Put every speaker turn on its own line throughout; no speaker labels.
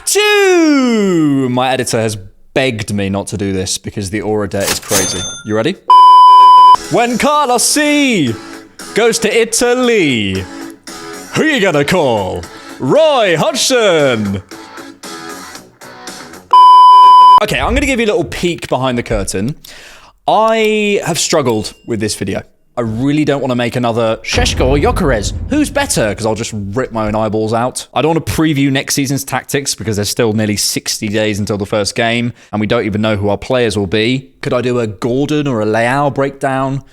Achoo! My editor has begged me not to do this because the aura debt is crazy. You ready? When Carlos C goes to Italy, who you gonna call? Roy Hodgson! Okay, I'm gonna give you a little peek behind the curtain. I have struggled with this video. I really don't want to make another Šeško or Gyökeres. Who's better? Because I'll just rip my own eyeballs out. I don't want to preview next season's tactics because there's still nearly 60 days until the first game and we don't even know who our players will be. Could I do a Gordon or a Leao breakdown?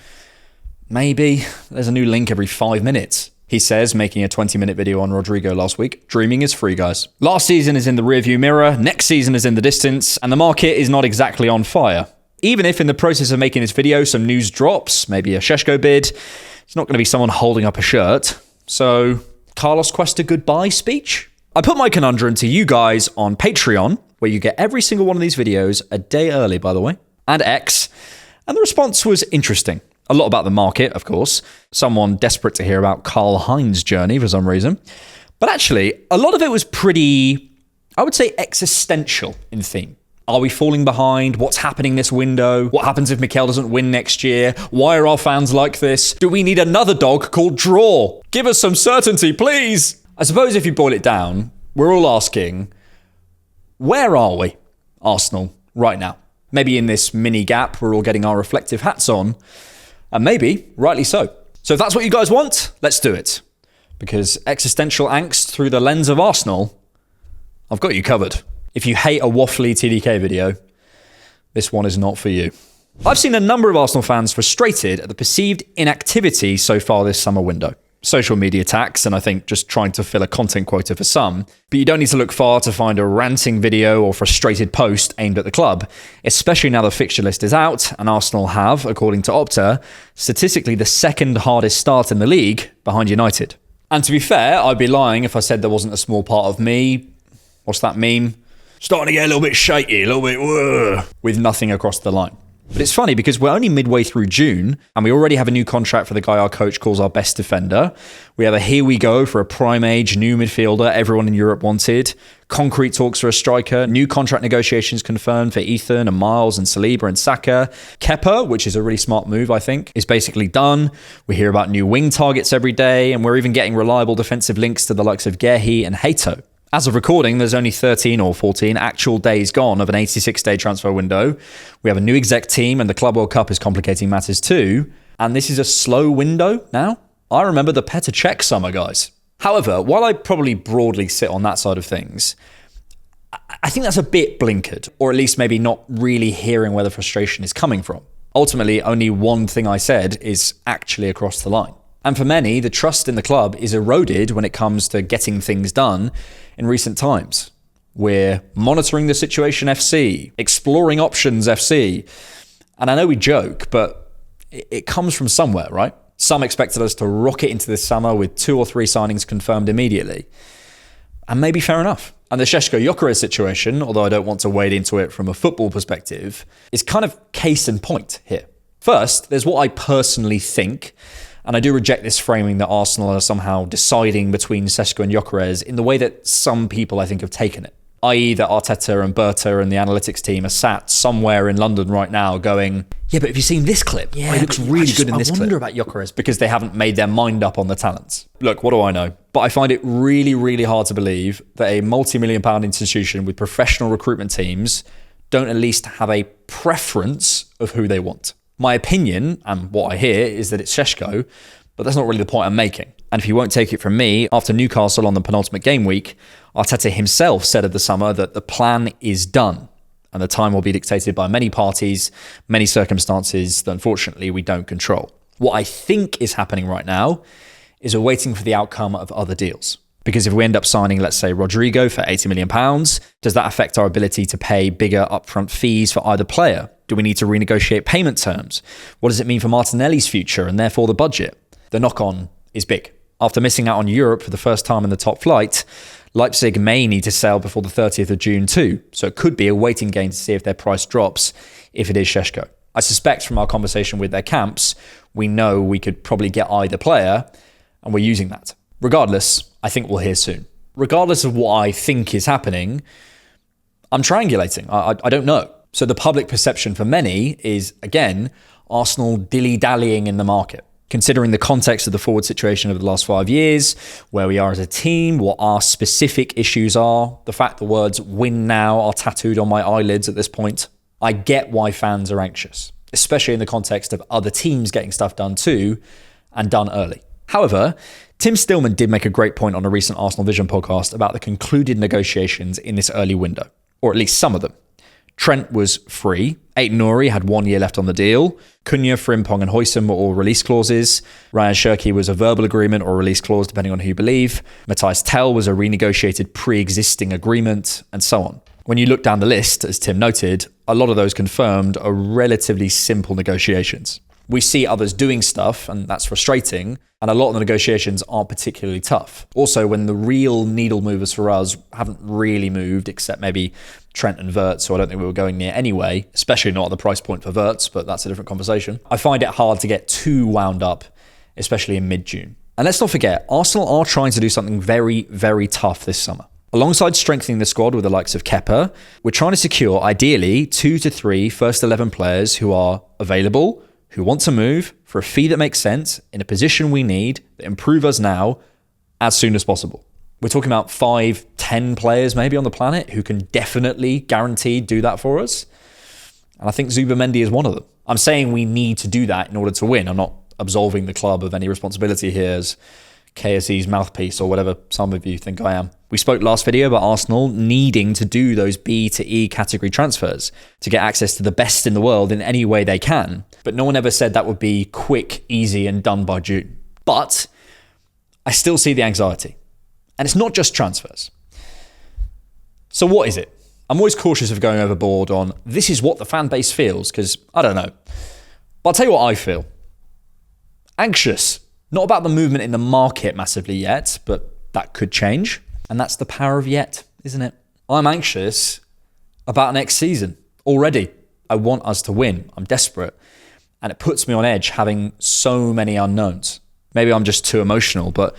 Maybe. There's a new link every 5 minutes. He says, making a 20-minute video on Rodrigo last week, dreaming is free, guys. Last season is in the rearview mirror, next season is in the distance, and the market is not exactly on fire. Even if in the process of making this video, some news drops, maybe a Šeško bid, it's not going to be someone holding up a shirt. So, Carlos Cuesta goodbye speech? I put my conundrum to you guys on Patreon, where you get every single one of these videos a day early, by the way, and X, and the response was interesting. A lot about the market, of course. Someone desperate to hear about Karl Heinz's journey for some reason. But actually, a lot of it was pretty, I would say, existential in theme. Are we falling behind? What's happening this window? What happens if Mikel doesn't win next year? Why are our fans like this? Do we need another dog called Draw? Give us some certainty, please. I suppose if you boil it down, we're all asking, where are we, Arsenal, right now? Maybe in this mini gap, we're all getting our reflective hats on, and maybe rightly so. So if that's what you guys want, let's do it. Because existential angst through the lens of Arsenal, I've got you covered. If you hate a waffly TDK video, this one is not for you. I've seen a number of Arsenal fans frustrated at the perceived inactivity so far this summer window. Social media attacks, and I think just trying to fill a content quota for some. But you don't need to look far to find a ranting video or frustrated post aimed at the club, especially now the fixture list is out, and Arsenal have, according to Opta, statistically the second hardest start in the league behind United. And to be fair, I'd be lying if I said there wasn't a small part of me, what's that meme? Starting to get a little bit shaky, a little bit with nothing across the line. But it's funny because we're only midway through June and we already have a new contract for the guy our coach calls our best defender. We have a here we go for a prime age new midfielder everyone in Europe wanted. Concrete talks for a striker. New contract negotiations confirmed for Ethan and Miles and Saliba and Saka. Kepa, which is a really smart move, I think, is basically done. We hear about new wing targets every day and we're even getting reliable defensive links to the likes of Gehi and Hato. As of recording, there's only 13 or 14 actual days gone of an 86-day transfer window. We have a new exec team and the Club World Cup is complicating matters too. And this is a slow window now. I remember the Petr Cech summer, guys. However, while I probably broadly sit on that side of things, I think that's a bit blinkered, or at least maybe not really hearing where the frustration is coming from. Ultimately, only one thing I said is actually across the line. And for many, the trust in the club is eroded when it comes to getting things done in recent times. We're monitoring the situation FC, exploring options FC. And I know we joke, but it comes from somewhere, right? Some expected us to rocket into this summer with 2 or 3 signings confirmed immediately. And maybe fair enough. And the Šeško Gyökeres situation, although I don't want to wade into it from a football perspective, is kind of case in point here. First, there's what I personally think. And I do reject this framing that Arsenal are somehow deciding between Šeško and Gyökeres in the way that some people, I think, have taken it. I.e. that Arteta and Berta and the analytics team are sat somewhere in London right now going, yeah, but have you seen this clip? Yeah, it looks really good in this clip. I wonder about Gyökeres because they haven't made their mind up on the talents. Look, what do I know? But I find it really, really hard to believe that a multi-million-pound institution with professional recruitment teams don't at least have a preference of who they want. My opinion, and what I hear, is that it's Šeško, but that's not really the point I'm making. And if you won't take it from me, after Newcastle on the penultimate game week, Arteta himself said of the summer that the plan is done, and the time will be dictated by many parties, many circumstances that unfortunately we don't control. What I think is happening right now is we're waiting for the outcome of other deals. Because if we end up signing, let's say, Rodrigo for £80 million, does that affect our ability to pay bigger upfront fees for either player? Do we need to renegotiate payment terms? What does it mean for Martinelli's future and therefore the budget? The knock-on is big. After missing out on Europe for the first time in the top flight, Leipzig may need to sell before the 30th of June too, so it could be a waiting game to see if their price drops if it is Šeško. I suspect from our conversation with their camps, we know we could probably get either player, and we're using that. Regardless, I think we'll hear soon. regardless of what I think is happening, I'm triangulating. I don't know. So the public perception for many is, again, Arsenal dilly-dallying in the market. Considering the context of the forward situation over the last 5 years, where we are as a team, what our specific issues are, the fact the words win now are tattooed on my eyelids at this point, I get why fans are anxious, especially in the context of other teams getting stuff done too, and done early. However, Tim Stillman did make a great point on a recent Arsenal Vision podcast about the concluded negotiations in this early window, or at least some of them. Trent was free. Aït-Nouri had 1 year left on the deal. Cunha, Frimpong and Huijsen were all release clauses. Ryan Cherki was a verbal agreement or release clause, depending on who you believe. Matthias Tell was a renegotiated pre-existing agreement, and so on. When you look down the list, as Tim noted, a lot of those confirmed are relatively simple negotiations. We see others doing stuff, and that's frustrating, and a lot of the negotiations aren't particularly tough. Also, when the real needle movers for us haven't really moved, except maybe Trent and Wirtz, who I don't think we were going near anyway, especially not at the price point for Wirtz, but that's a different conversation. I find it hard to get too wound up, especially in mid-June. And let's not forget, Arsenal are trying to do something very, very tough this summer. Alongside strengthening the squad with the likes of Kepa, we're trying to secure, ideally, 2 to 3 first 11 players who are available, who want to move for a fee that makes sense, in a position we need, that improve us now, as soon as possible. We're talking about 5, 10 players maybe on the planet who can definitely guaranteed do that for us. And I think Zubimendi is one of them. I'm saying we need to do that in order to win. I'm not absolving the club of any responsibility here as KSE's mouthpiece or whatever some of you think I am. We spoke last video about Arsenal needing to do those B to E category transfers to get access to the best in the world in any way they can. But no one ever said that would be quick, easy and done by June. But I still see the anxiety. And it's not just transfers. So what is it? I'm always cautious of going overboard on this is what the fan base feels, because I don't know. But I'll tell you what I feel. Anxious. Not about the movement in the market massively yet, but that could change. And that's the power of yet, isn't it? I'm anxious about next season already. I want us to win. I'm desperate. And it puts me on edge having so many unknowns. Maybe I'm just too emotional, but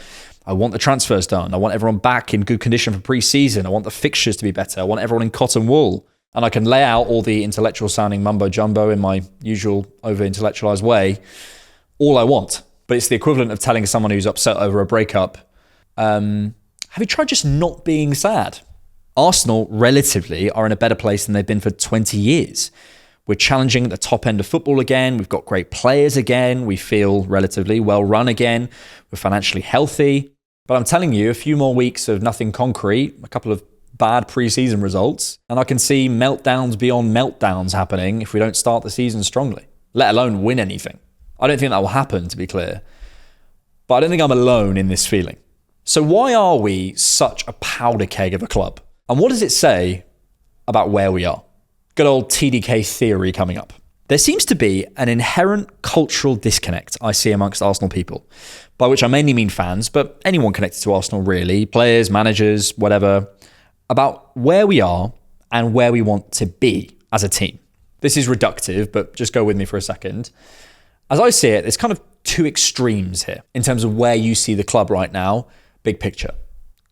I want the transfers done. I want everyone back in good condition for pre-season. I want the fixtures to be better. I want everyone in cotton wool. And I can lay out all the intellectual sounding mumbo jumbo in my usual over-intellectualized way. All I want. But it's the equivalent of telling someone who's upset over a breakup, have you tried just not being sad? Arsenal, relatively, are in a better place than they've been for 20 years. We're challenging at the top end of football again. We've got great players again. We feel relatively well run again. We're financially healthy. But I'm telling you, a few more weeks of nothing concrete, a couple of bad pre-season results, and I can see meltdowns beyond meltdowns happening if we don't start the season strongly, let alone win anything. I don't think that will happen, to be clear. But I don't think I'm alone in this feeling. So why are we such a powder keg of a club? And what does it say about where we are? Good old TDK theory coming up. There seems to be an inherent cultural disconnect I see amongst Arsenal people, by which I mainly mean fans, but anyone connected to Arsenal really, players, managers, whatever, about where we are and where we want to be as a team. This is reductive, but just go with me for a second. As I see it, there's kind of two extremes here in terms of where you see the club right now, big picture.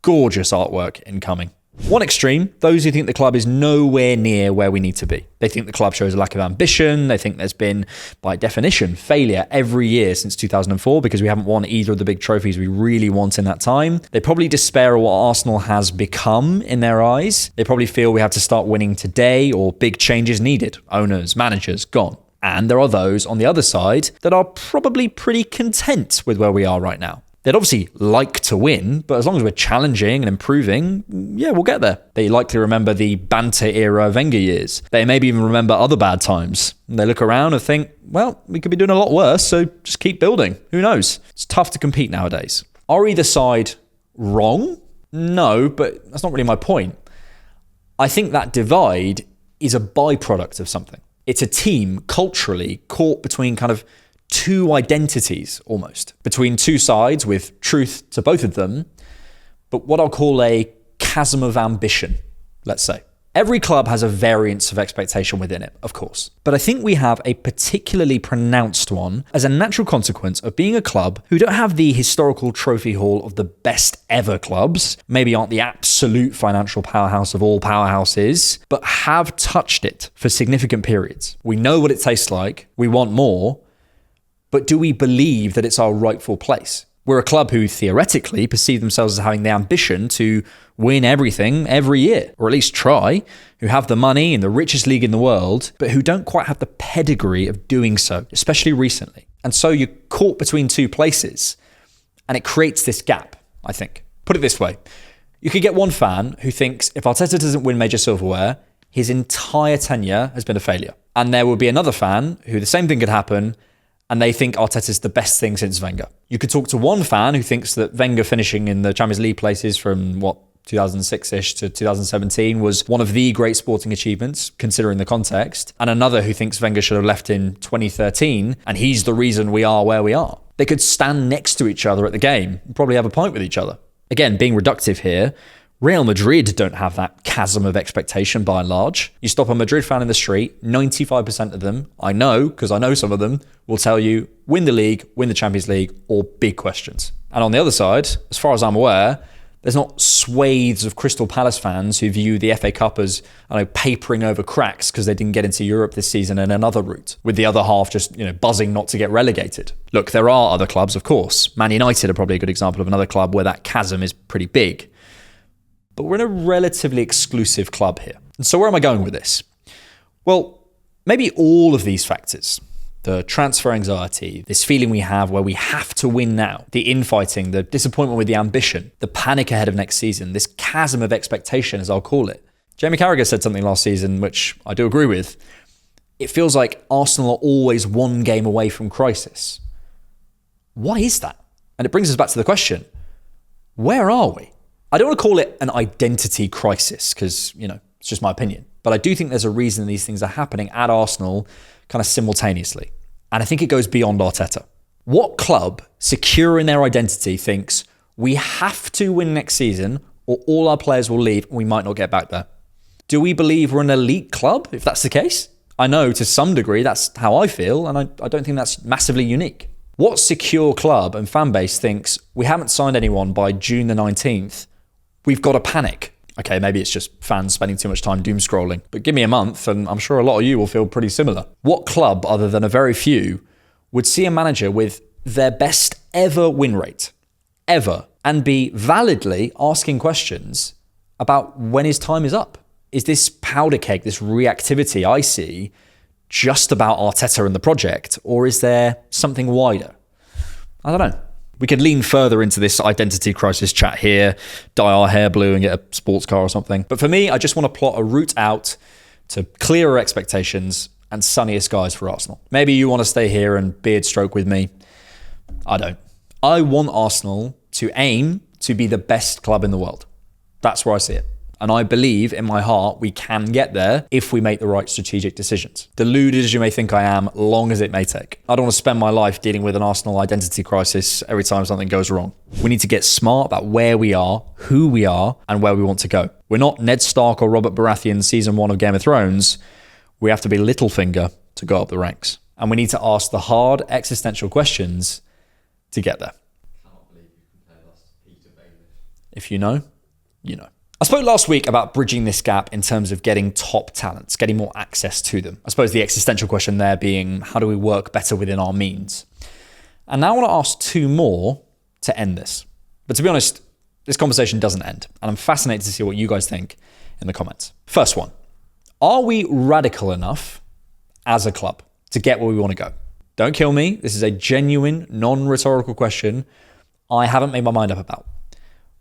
Gorgeous artwork incoming. One extreme, those who think the club is nowhere near where we need to be. They think the club shows a lack of ambition. They think there's been, by definition, failure every year since 2004 because we haven't won either of the big trophies we really want in that time. They probably despair of what Arsenal has become in their eyes. They probably feel we have to start winning today or big changes needed. Owners, managers, gone. And there are those on the other side that are probably pretty content with where we are right now. They'd obviously like to win, but as long as we're challenging and improving, yeah, we'll get there. They likely remember the banter era Wenger years. They maybe even remember other bad times. And they look around and think, well, we could be doing a lot worse, so just keep building. Who knows? It's tough to compete nowadays. Are either side wrong? No, but that's not really my point. I think that divide is a byproduct of something. It's a team culturally caught between kind of two identities almost, between two sides with truth to both of them, but what I'll call a chasm of ambition, let's say. Every club has a variance of expectation within it, of course. But I think we have a particularly pronounced one as a natural consequence of being a club who don't have the historical trophy haul of the best ever clubs, maybe aren't the absolute financial powerhouse of all powerhouses, but have touched it for significant periods. We know what it tastes like, we want more, but do we believe that it's our rightful place? We're a club who theoretically perceive themselves as having the ambition to win everything every year, or at least try, who have the money in the richest league in the world, but who don't quite have the pedigree of doing so, especially recently. And so you're caught between two places, and it creates this gap, I think. Put it this way. You could get one fan who thinks if Arteta doesn't win major silverware, his entire tenure has been a failure. And there will be another fan who the same thing could happen, and they think Arteta's the best thing since Wenger. You could talk to one fan who thinks that Wenger finishing in the Champions League places from 2006-ish to 2017 was one of the great sporting achievements, considering the context, and another who thinks Wenger should have left in 2013, and he's the reason we are where we are. They could stand next to each other at the game and probably have a pint with each other. Again, being reductive here, Real Madrid don't have that chasm of expectation by and large. You stop a Madrid fan in the street, 95% of them, I know, because I know some of them, will tell you win the league, win the Champions League, or big questions. And on the other side, as far as I'm aware, there's not swathes of Crystal Palace fans who view the FA Cup as, papering over cracks because they didn't get into Europe this season in another route, with the other half just, buzzing not to get relegated. Look, there are other clubs, of course. Man United are probably a good example of another club where that chasm is pretty big. But we're in a relatively exclusive club here. And so where am I going with this? Well, maybe all of these factors, the transfer anxiety, this feeling we have where we have to win now, the infighting, the disappointment with the ambition, the panic ahead of next season, this chasm of expectation, as I'll call it. Jamie Carragher said something last season, which I do agree with. It feels like Arsenal are always one game away from crisis. Why is that? And it brings us back to the question, where are we? I don't want to call it an identity crisis because, it's just my opinion. But I do think there's a reason these things are happening at Arsenal kind of simultaneously. And I think it goes beyond Arteta. What club, secure in their identity, thinks we have to win next season or all our players will leave and we might not get back there? Do we believe we're an elite club if that's the case? I know to some degree that's how I feel, and I don't think that's massively unique. What secure club and fan base thinks we haven't signed anyone by June the 19th? We've got to panic. Okay, maybe it's just fans spending too much time doom scrolling, but give me a month and I'm sure a lot of you will feel pretty similar. What club, other than a very few, would see a manager with their best ever win rate, ever, and be validly asking questions about when his time is up? Is this powder keg, this reactivity I see, just about Arteta and the project, or is there something wider? I don't know. We could lean further into this identity crisis chat here, dye our hair blue and get a sports car or something. But for me, I just want to plot a route out to clearer expectations and sunnier skies for Arsenal. Maybe you want to stay here and beard stroke with me. I don't. I want Arsenal to aim to be the best club in the world. That's where I see it. And I believe in my heart we can get there if we make the right strategic decisions. Deluded as you may think I am, long as it may take. I don't want to spend my life dealing with an Arsenal identity crisis every time something goes wrong. We need to get smart about where we are, who we are, and where we want to go. We're not Ned Stark or Robert Baratheon season 1 of Game of Thrones. We have to be Littlefinger to go up the ranks. And we need to ask the hard existential questions to get there.
I cannot believe you compared us to Peter Baelish.
If you know, you know. I spoke last week about bridging this gap in terms of getting top talents, getting more access to them. I suppose the existential question there being, how do we work better within our means? And now I want to ask two more to end this. But to be honest, this conversation doesn't end. And I'm fascinated to see what you guys think in the comments. First one, are we radical enough as a club to get where we want to go? Don't kill me. This is a genuine, non-rhetorical question I haven't made my mind up about,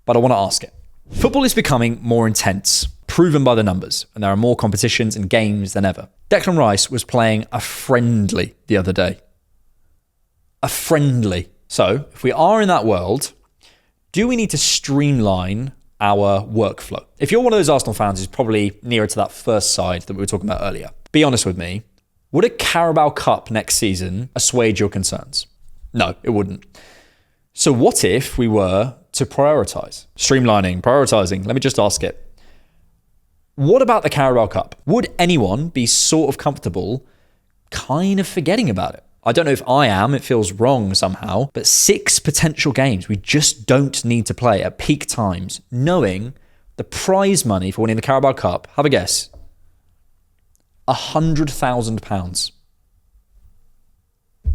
but I want to ask it. Football is becoming more intense, proven by the numbers, and there are more competitions and games than ever. Declan Rice was playing a friendly the other day. A friendly. So, if we are in that world, do we need to streamline our workflow? If you're one of those Arsenal fans who's probably nearer to that first side that we were talking about earlier, be honest with me, would a Carabao Cup next season assuage your concerns? No, it wouldn't. So what if we were to prioritise? Streamlining, prioritising, let me just ask it. What about the Carabao Cup? Would anyone be sort of comfortable kind of forgetting about it? I don't know if I am, it feels wrong somehow, but 6 potential games we just don't need to play at peak times, knowing the prize money for winning the Carabao Cup, have a guess, £100,000.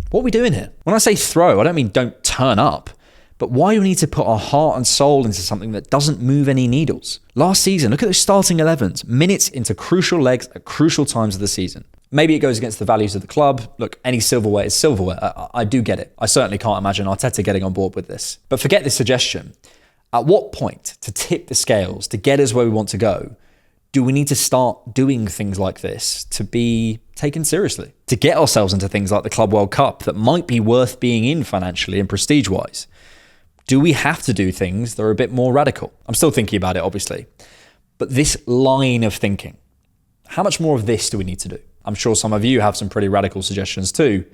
What are we doing here? When I say throw, I don't mean don't turn up, but why do we need to put our heart and soul into something that doesn't move any needles? Last season, look at those starting 11s, minutes into crucial legs at crucial times of the season. Maybe it goes against the values of the club. Look, any silverware is silverware. I do get it. I certainly can't imagine Arteta getting on board with this. But forget this suggestion. At what point, to tip the scales, to get us where we want to go, do we need to start doing things like this to be taken seriously? To get ourselves into things like the Club World Cup that might be worth being in financially and prestige-wise? Do we have to do things that are a bit more radical? I'm still thinking about it, obviously. But this line of thinking, how much more of this do we need to do? I'm sure some of you have some pretty radical suggestions too.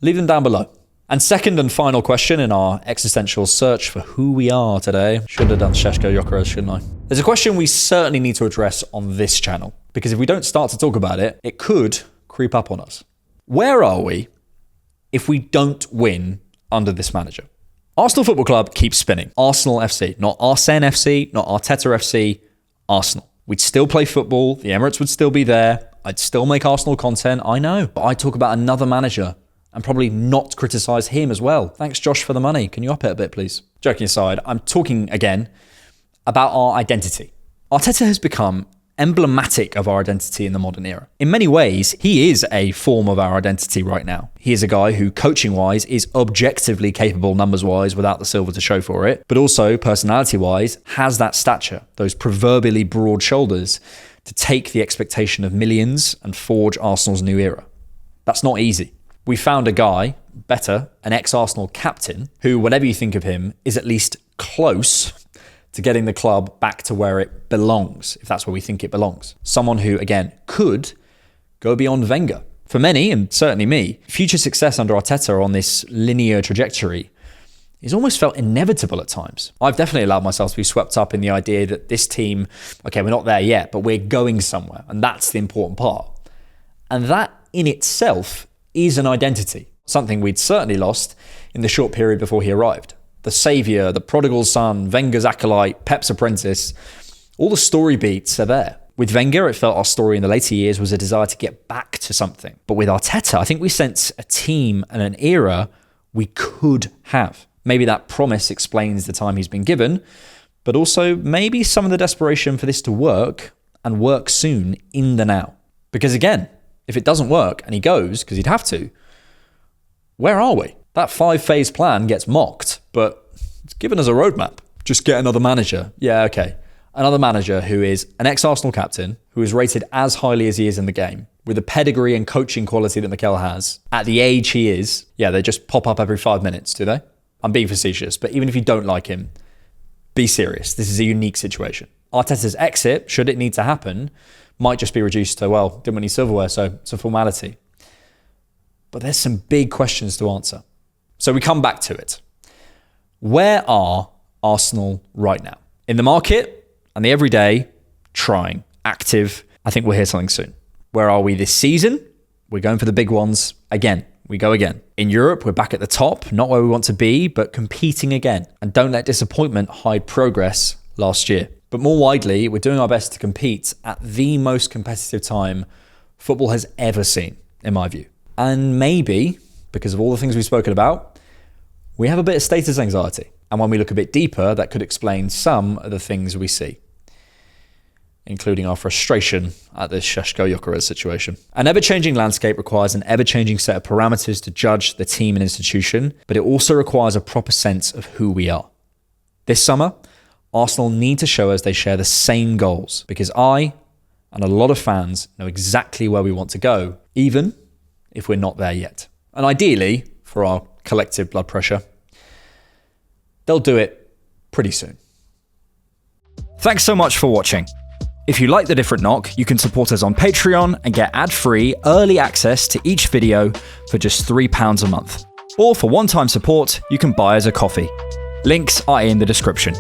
Leave them down below. And second and final question in our existential search for who we are today. Should have done Šeško Gyökeres, shouldn't I? There's a question we certainly need to address on this channel, because if we don't start to talk about it, it could creep up on us. Where are we if we don't win under this manager? Arsenal Football Club keeps spinning. Arsenal FC, not Arsene FC, not Arteta FC, Arsenal. We'd still play football. The Emirates would still be there. I'd still make Arsenal content. I know. But I'd talk about another manager and probably not criticise him as well. Thanks, Josh, for the money. Can you up it a bit, please? Joking aside, I'm talking again about our identity. Arteta has become emblematic of our identity in the modern era. In many ways, he is a form of our identity right now. He is a guy who, coaching-wise, is objectively capable numbers-wise without the silver to show for it, but also, personality-wise, has that stature, those proverbially broad shoulders, to take the expectation of millions and forge Arsenal's new era. That's not easy. We found a guy, better, an ex-Arsenal captain, who, whatever you think of him, is at least close to getting the club back to where it belongs, if that's where we think it belongs. Someone who, again, could go beyond Wenger. For many, and certainly me, future success under Arteta on this linear trajectory is almost felt inevitable at times. I've definitely allowed myself to be swept up in the idea that this team, okay, we're not there yet, but we're going somewhere, and that's the important part. And that in itself is an identity, something we'd certainly lost in the short period before he arrived. The saviour, the prodigal son, Wenger's acolyte, Pep's apprentice, all the story beats are there. With Wenger, it felt our story in the later years was a desire to get back to something. But with Arteta, I think we sense a team and an era we could have. Maybe that promise explains the time he's been given, but also maybe some of the desperation for this to work and work soon in the now. Because again, if it doesn't work and he goes, because he'd have to, where are we? That 5-phase plan gets mocked, but it's given us a roadmap. Just get another manager. Yeah, okay. Another manager who is an ex-Arsenal captain, who is rated as highly as he is in the game, with the pedigree and coaching quality that Mikel has, at the age he is. Yeah, they just pop up every 5 minutes, do they? I'm being facetious, but even if you don't like him, be serious. This is a unique situation. Arteta's exit, should it need to happen, might just be reduced to, well, didn't win any silverware, so it's a formality. But there's some big questions to answer. So we come back to it. Where are Arsenal right now? In the market and the everyday, trying, active. I think we'll hear something soon. Where are we this season? We're going for the big ones again. We go again. In Europe, we're back at the top, not where we want to be, but competing again. And don't let disappointment hide progress last year. But more widely, we're doing our best to compete at the most competitive time football has ever seen, in my view. And maybe, because of all the things we've spoken about, we have a bit of status anxiety. And when we look a bit deeper, that could explain some of the things we see, including our frustration at this Šeško Gyökeres situation. An ever-changing landscape requires an ever-changing set of parameters to judge the team and institution, but it also requires a proper sense of who we are. This summer, Arsenal need to show us they share the same goals, because I and a lot of fans know exactly where we want to go, even if we're not there yet. And ideally, for our collective blood pressure, they'll do it pretty soon. Thanks so much for watching. If you like The Different Knock, you can support us on Patreon and get ad-free early access to each video for just £3 a month. Or for one-time support, you can buy us a coffee. Links are in the description.